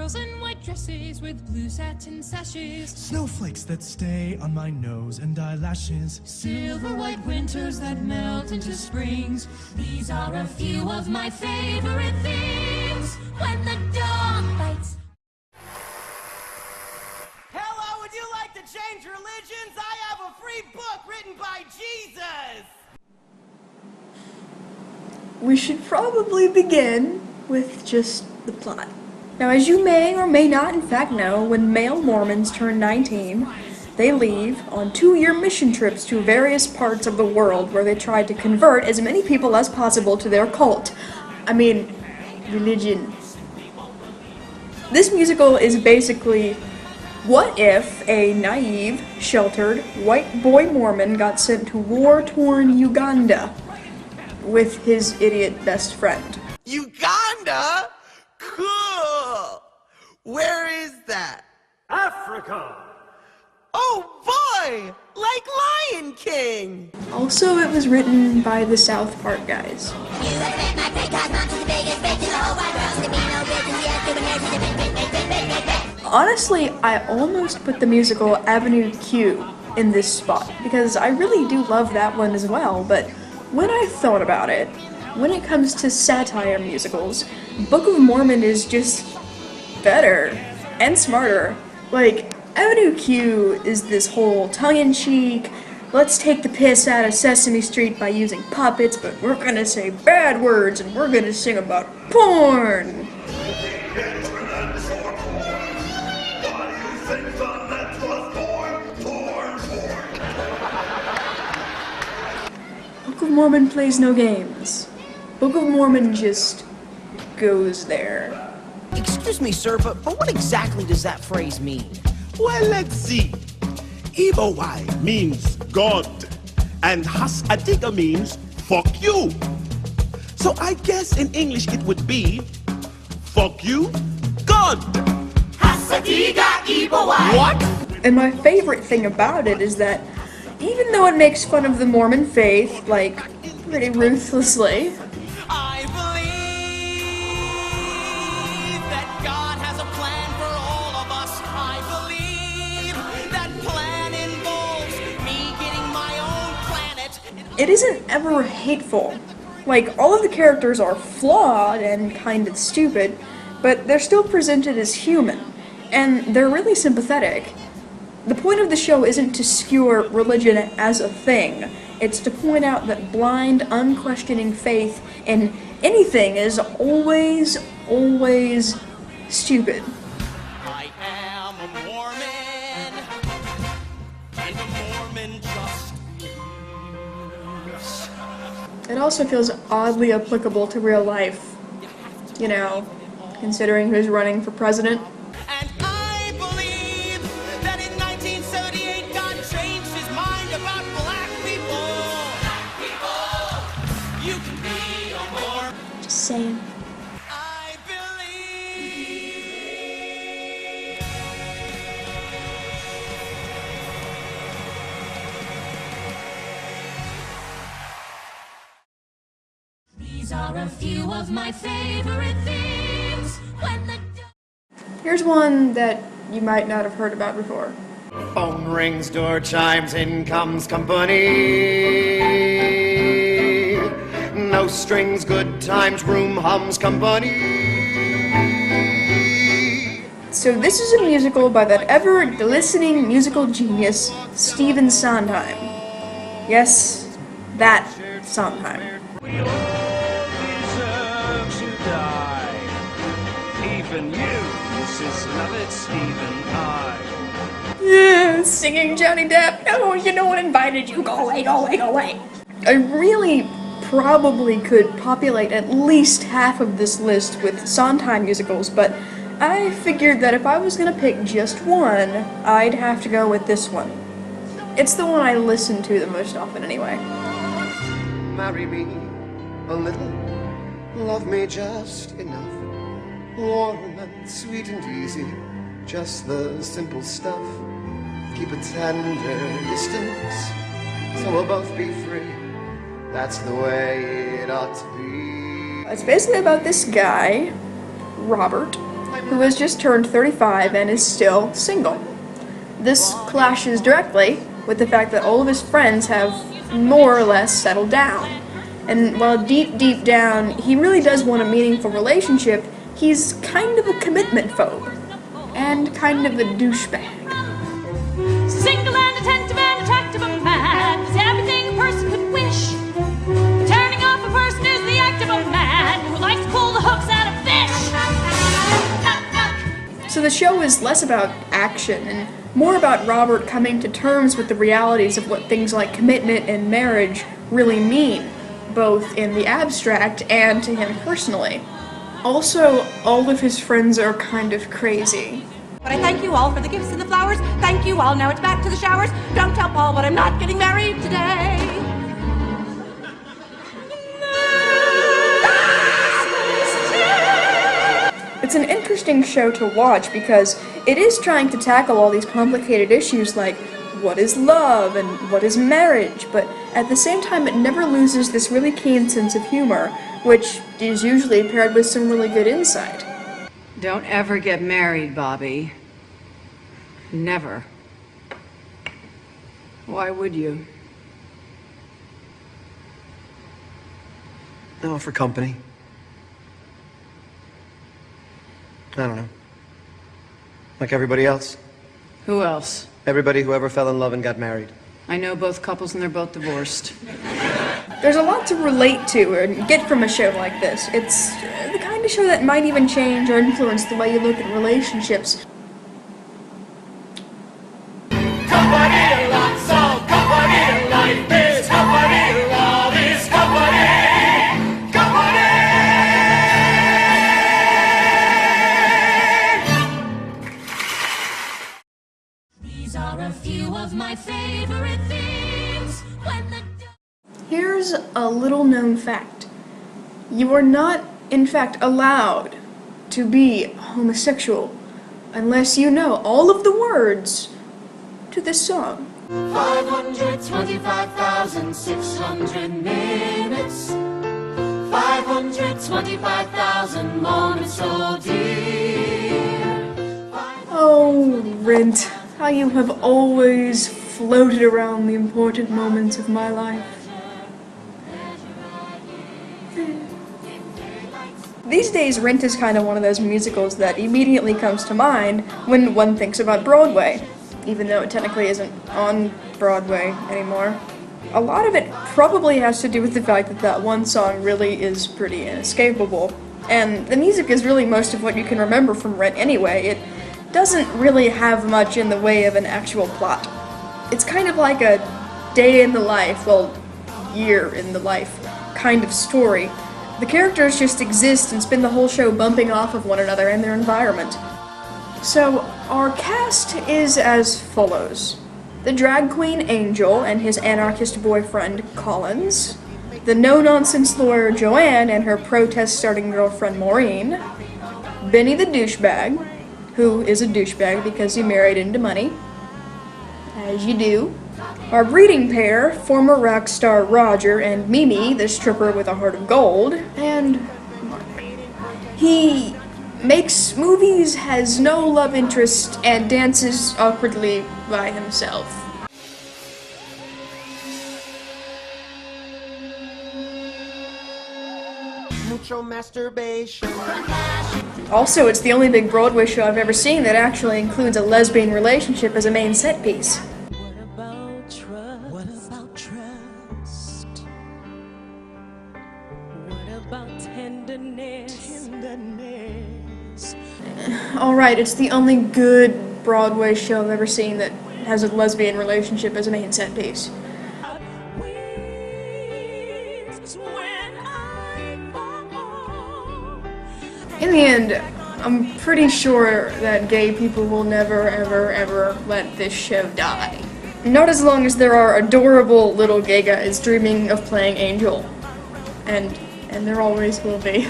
Girls in white dresses with blue satin sashes. Snowflakes that stay on my nose and eyelashes. Silver white winters that melt into springs. These are a few of my favorite things. When the dog bites. Hello, would you like to change religions? I have a free book written by Jesus! We should probably begin with just the plot. Now, as you may or may not in fact know, when male Mormons turn 19, they leave on 2-year mission trips to various parts of the world where they try to convert as many people as possible to their cult. I mean, religion. This musical is basically, what if a naive, sheltered, white boy Mormon got sent to war-torn Uganda with his idiot best friend? Uganda? Cool! Where is that? Africa! Oh boy! Like Lion King! Also, it was written by the South Park guys. Honestly, I almost put the musical Avenue Q in this spot, because I really do love that one as well, but when I thought about it, when it comes to satire musicals, Book of Mormon is just better and smarter. Like, Avenue Q is this whole tongue-in-cheek, let's take the piss out of Sesame Street by using puppets, but we're gonna say bad words and we're gonna sing about porn. Book of Mormon plays no games. Book of Mormon just goes there. Excuse me, sir, but what exactly does that phrase mean? Well, let's see. Ibowai means God, and Hasadiga means fuck you. So I guess in English it would be fuck you, God. Hasadiga Ibowai! What? And my favorite thing about it is that even though it makes fun of the Mormon faith, like, pretty ruthlessly, I believe that God has a plan for all of us. I believe that plan involves me getting my own planet. it isn't ever hateful. Like, all of the characters are flawed and kind of stupid, but they're still presented as human, and they're really sympathetic. The point of the show isn't to skewer religion as a thing. It's to point out that blind, unquestioning faith in anything is always, always stupid. I am a Mormon, and a Mormon just is. It also feels oddly applicable to real life. You know, considering who's running for president. And I believe that in 1978 God changed his mind about black people. Black people, you can be a Mormon. Just saying. I believe. These are a few of my favorite things. When the Here's one that you might not have heard about before. Phone rings, door chimes, in comes company. No strings, good times, room hums company. So this is a musical by that ever-glistening musical genius, Stephen Sondheim. Yes, that Sondheim. We all deserve to die. Even you, Mrs. Lovett, Stephen I. Yeah, singing Johnny Depp. No, you no one invited you. Go away, go away, go away. I really probably could populate at least half of this list with Sondheim musicals, but I figured that if I was gonna pick just one, I'd have to go with this one. It's the one I listen to the most often anyway. Marry me a little, love me just enough. Warm and sweet and easy, just the simple stuff. Keep a tender distance, so we'll both be free. That's the way it ought to be. It's basically about this guy, Robert, who has just turned 35 and is still single. This clashes directly with the fact that all of his friends have more or less settled down. And while deep down he really does want a meaningful relationship, he's kind of a commitment phobe. And kind of a douchebag. Single and attentive and attractive a man is everything a person could wish. Turning off a person is the act of a man who likes to pull the hooks out of fish. So the show is less about action and more about Robert coming to terms with the realities of what things like commitment and marriage really mean, both in the abstract and to him personally. Also, all of his friends are kind of crazy. But I thank you all for the gifts and the flowers. Thank you all. Now it's back to the showers. Don't tell Paul, but I'm not getting married today. It's an interesting show to watch because it is trying to tackle all these complicated issues like what is love and what is marriage, but at the same time it never loses this really keen sense of humor, which is usually paired with some really good insight. Don't ever get married, Bobby. Never. Why would you? Oh, for company. I don't know. Like everybody else. Who else? Everybody who ever fell in love and got married. I know both couples and they're both divorced. There's a lot to relate to and get from a show like this. It's the kind of show that might even change or influence the way you look at relationships. Company, lots of company, life is company, love is company. Company! These are a few of my favorite things. When the Here's a little known fact. You are not, in fact, allowed to be homosexual unless you know all of the words to this song. 525,600 minutes, 525,000 moments, oh dear. Oh, Rent, how you have always floated around the important moments of my life. These days, Rent is kind of one of those musicals that immediately comes to mind when one thinks about Broadway, even though it technically isn't on Broadway anymore. A lot of it probably has to do with the fact that that one song really is pretty inescapable, and the music is really most of what you can remember from Rent anyway. It doesn't really have much in the way of an actual plot. It's kind of like a day in the life, well, year in the life kind of story. The characters just exist and spend the whole show bumping off of one another and their environment. So, our cast is as follows. The drag queen Angel and his anarchist boyfriend Collins. The no-nonsense lawyer Joanne and her protest-starting girlfriend Maureen. Benny the douchebag, who is a douchebag because he married into money. As you do. Our breeding pair, former rock star Roger and Mimi, the stripper with a heart of gold, and Mark. He makes movies, has no love interest, and dances awkwardly by himself. Mucho masturbation. Also, it's the only big Broadway show I've ever seen that actually includes a lesbian relationship as a main set piece. Alright, it's the only good Broadway show I've ever seen that has a lesbian relationship as a main set piece. In the end, I'm pretty sure that gay people will never, ever, ever let this show die. Not as long as there are adorable little gay guys dreaming of playing Angel. And there always will be.